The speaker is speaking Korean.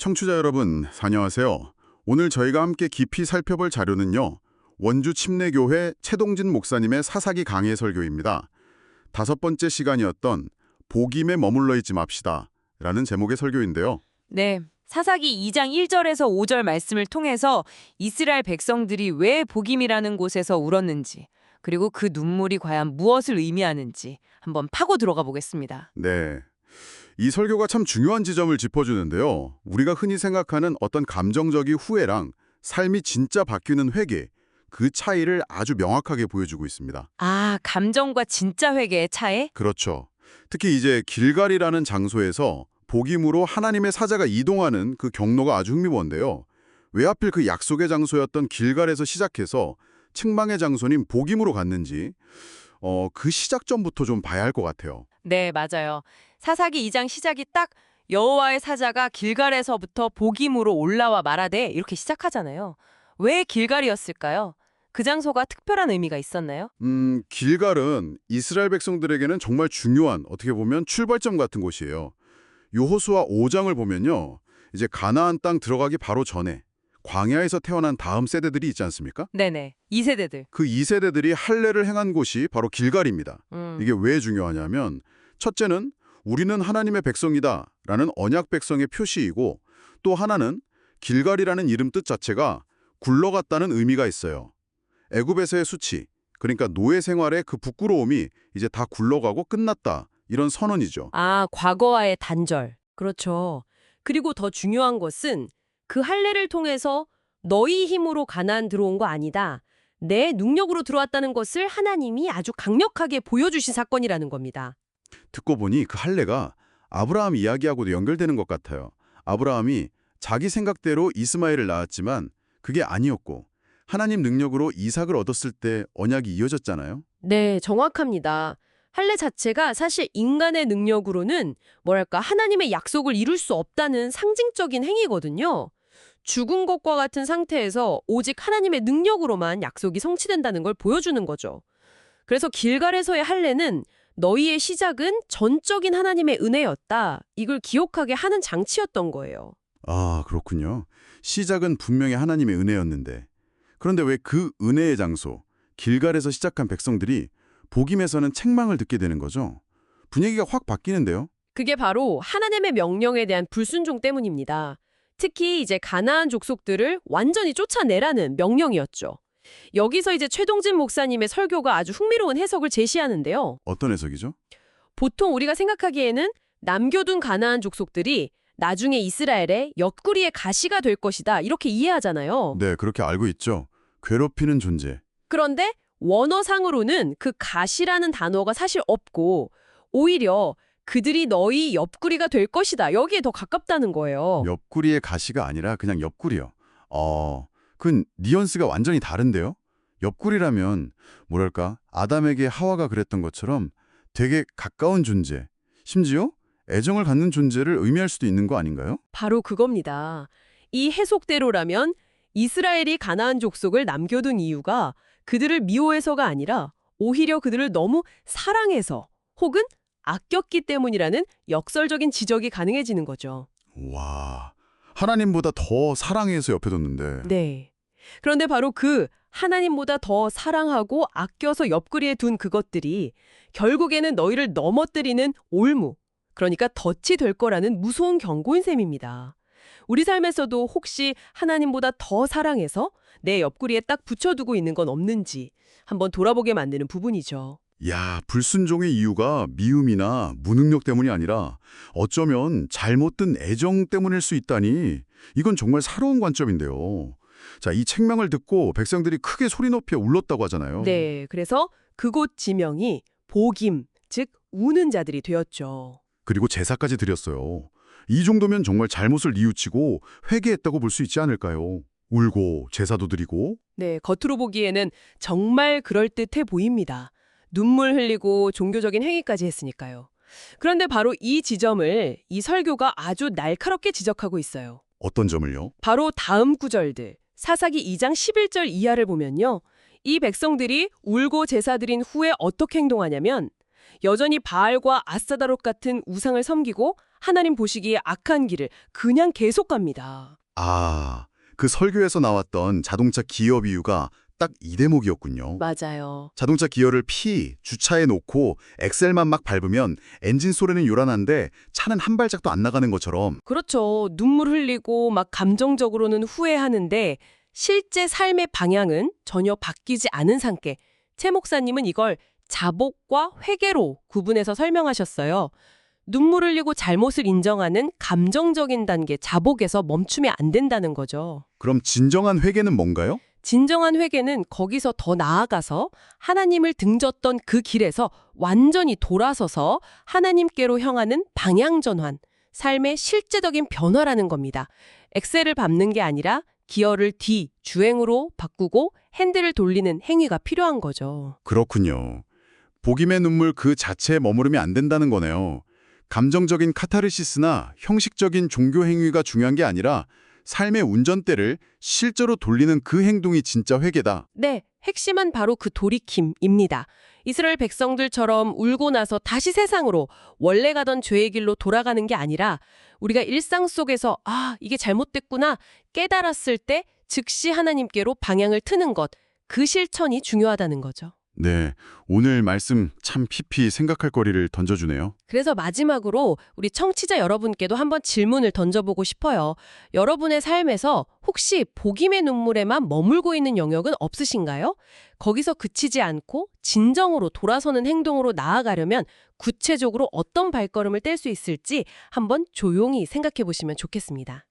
청취자 여러분, 안녕하세요. 오늘 저희가 함께 깊이 살펴볼 자료는요. 원주 침례교회 최동진 목사님의 사사기 강해 설교입니다. 5번째 시간이었던 복임에 머물러 있지 맙시다 라는 제목의 설교인데요. 네, 사사기 2장 1절에서 5절 말씀을 통해서 이스라엘 백성들이 왜 복임이라는 곳에서 울었는지, 그리고 그 눈물이 과연 무엇을 의미하는지 한번 파고 들어가 보겠습니다. 네. 이 설교가 참 중요한 지점을 짚어주는데요. 우리가 흔히 생각하는 어떤 감정적인 후회랑 삶이 진짜 바뀌는 회개, 그 차이를 아주 명확하게 보여주고 있습니다. 아, 감정과 진짜 회개의 차이? 그렇죠. 특히 이제 길갈이라는 장소에서 복임으로 하나님의 사자가 이동하는 그 경로가 아주 흥미로운데요. 왜 하필 그 약속의 장소였던 길갈에서 시작해서 책망의 장소인 복임으로 갔는지 그 시작점부터 좀 봐야 할 것 같아요. 네, 맞아요. 사사기 2장 시작이 딱 여호와의 사자가 길갈에서부터 복임으로 올라와 말하되 이렇게 시작하잖아요. 왜 길갈이었을까요? 그 장소가 특별한 의미가 있었나요? 길갈은 이스라엘 백성들에게는 정말 중요한 어떻게 보면 출발점 같은 곳이에요. 여호수아 5장을 보면요. 이제 가나안 땅 들어가기 바로 전에 광야에서 태어난 다음 세대들이 있지 않습니까? 네네, 2세대들. 그 2세대들이 할례를 행한 곳이 바로 길갈입니다. 이게 왜 중요하냐면 첫째는 우리는 하나님의 백성이다 라는 언약 백성의 표시이고 또 하나는 길갈이라는 이름 뜻 자체가 굴러갔다는 의미가 있어요. 애굽에서의 수치, 그러니까 노예 생활의 그 부끄러움이 이제 다 굴러가고 끝났다 이런 선언이죠. 아, 과거와의 단절. 그렇죠. 그리고 더 중요한 것은 그 할례를 통해서 너희 힘으로 가나안 들어온 거 아니다. 내 능력으로 들어왔다는 것을 하나님이 아주 강력하게 보여주신 사건이라는 겁니다. 듣고 보니 그 할례가 아브라함 이야기하고도 연결되는 것 같아요. 아브라함이 자기 생각대로 이스마엘을 낳았지만 그게 아니었고 하나님 능력으로 이삭을 얻었을 때 언약이 이어졌잖아요. 네, 정확합니다. 할례 자체가 사실 인간의 능력으로는 하나님의 약속을 이룰 수 없다는 상징적인 행위거든요. 죽은 것과 같은 상태에서 오직 하나님의 능력으로만 약속이 성취된다는 걸 보여주는 거죠. 그래서 길갈에서의 할례는 너희의 시작은 전적인 하나님의 은혜였다. 이걸 기억하게 하는 장치였던 거예요. 아, 그렇군요. 시작은 분명히 하나님의 은혜였는데 그런데 왜 그 은혜의 장소, 길갈에서 시작한 백성들이 복임에서는 책망을 듣게 되는 거죠? 분위기가 확 바뀌는데요? 그게 바로 하나님의 명령에 대한 불순종 때문입니다. 특히 이제 가나안 족속들을 완전히 쫓아내라는 명령이었죠. 여기서 이제 최동진 목사님의 설교가 아주 흥미로운 해석을 제시하는데요. 어떤 해석이죠? 보통 우리가 생각하기에는 남겨둔 가나안 족속들이 나중에 이스라엘의 옆구리의 가시가 될 것이다 이렇게 이해하잖아요. 네, 그렇게 알고 있죠. 괴롭히는 존재. 그런데 원어상으로는 그 가시라는 단어가 사실 없고 오히려 그들이 너희 옆구리가 될 것이다. 여기에 더 가깝다는 거예요. 옆구리의 가시가 아니라 그냥 옆구리요. 그 뉘앙스가 완전히 다른데요? 옆구리라면 아담에게 하와가 그랬던 것처럼 되게 가까운 존재, 심지어 애정을 갖는 존재를 의미할 수도 있는 거 아닌가요? 바로 그겁니다. 이 해석대로라면 이스라엘이 가나안 족속을 남겨둔 이유가 그들을 미워해서가 아니라 오히려 그들을 너무 사랑해서 혹은 아꼈기 때문이라는 역설적인 지적이 가능해지는 거죠. 와, 하나님보다 더 사랑해서 옆에 뒀는데. 네. 그런데 바로 그 하나님보다 더 사랑하고 아껴서 옆구리에 둔 그것들이 결국에는 너희를 넘어뜨리는 올무, 그러니까 덫이 될 거라는 무서운 경고인 셈입니다. 우리 삶에서도 혹시 하나님보다 더 사랑해서 내 옆구리에 딱 붙여두고 있는 건 없는지 한번 돌아보게 만드는 부분이죠. 야, 불순종의 이유가 미움이나 무능력 때문이 아니라 어쩌면 잘못 든 애정 때문일 수 있다니 이건 정말 새로운 관점인데요. 자, 이 책망을 듣고 백성들이 크게 소리 높여 울렀다고 하잖아요. 네, 그래서 그곳 지명이 복임, 즉 우는 자들이 되었죠. 그리고 제사까지 드렸어요. 이 정도면 정말 잘못을 뉘우치고 회개했다고 볼 수 있지 않을까요? 울고 제사도 드리고. 네, 겉으로 보기에는 정말 그럴듯해 보입니다. 눈물 흘리고 종교적인 행위까지 했으니까요. 그런데 바로 이 지점을 이 설교가 아주 날카롭게 지적하고 있어요. 어떤 점을요? 바로 다음 구절들, 사사기 2장 11절 이하를 보면요. 이 백성들이 울고 제사 드린 후에 어떻게 행동하냐면 여전히 바알과 아스타다롯 같은 우상을 섬기고 하나님 보시기에 악한 길을 그냥 계속 갑니다. 아, 그 설교에서 나왔던 자동차 기어 비유가 딱 이 대목이었군요. 맞아요. 자동차 기어를 주차에 놓고 엑셀만 막 밟으면 엔진 소리는 요란한데 차는 한 발짝도 안 나가는 것처럼. 그렇죠. 눈물 흘리고 막 감정적으로는 후회하는데 실제 삶의 방향은 전혀 바뀌지 않은 상태. 최 목사님은 이걸 자복과 회개로 구분해서 설명하셨어요. 눈물 흘리고 잘못을 인정하는 감정적인 단계 자복에서 멈추면 안 된다는 거죠. 그럼 진정한 회개는 뭔가요? 진정한 회개는 거기서 더 나아가서 하나님을 등졌던 그 길에서 완전히 돌아서서 하나님께로 향하는 방향 전환, 삶의 실제적인 변화라는 겁니다. 엑셀을 밟는 게 아니라 기어를 주행으로 바꾸고 핸들을 돌리는 행위가 필요한 거죠. 그렇군요. 복임의 눈물 그 자체에 머무르면 안 된다는 거네요. 감정적인 카타르시스나 형식적인 종교 행위가 중요한 게 아니라 삶의 운전대를 실제로 돌리는 그 행동이 진짜 회개다. 네, 핵심은 바로 그 돌이킴입니다. 이스라엘 백성들처럼 울고 나서 다시 세상으로 원래 가던 죄의 길로 돌아가는 게 아니라 우리가 일상 속에서 이게 잘못됐구나 깨달았을 때 즉시 하나님께로 방향을 트는 것, 그 실천이 중요하다는 거죠. 네, 오늘 말씀 참 깊이 생각할 거리를 던져주네요. 그래서 마지막으로 우리 청취자 여러분께도 한번 질문을 던져보고 싶어요. 여러분의 삶에서 혹시 복임의 눈물에만 머물고 있는 영역은 없으신가요? 거기서 그치지 않고 진정으로 돌아서는 행동으로 나아가려면 구체적으로 어떤 발걸음을 뗄 수 있을지 한번 조용히 생각해 보시면 좋겠습니다.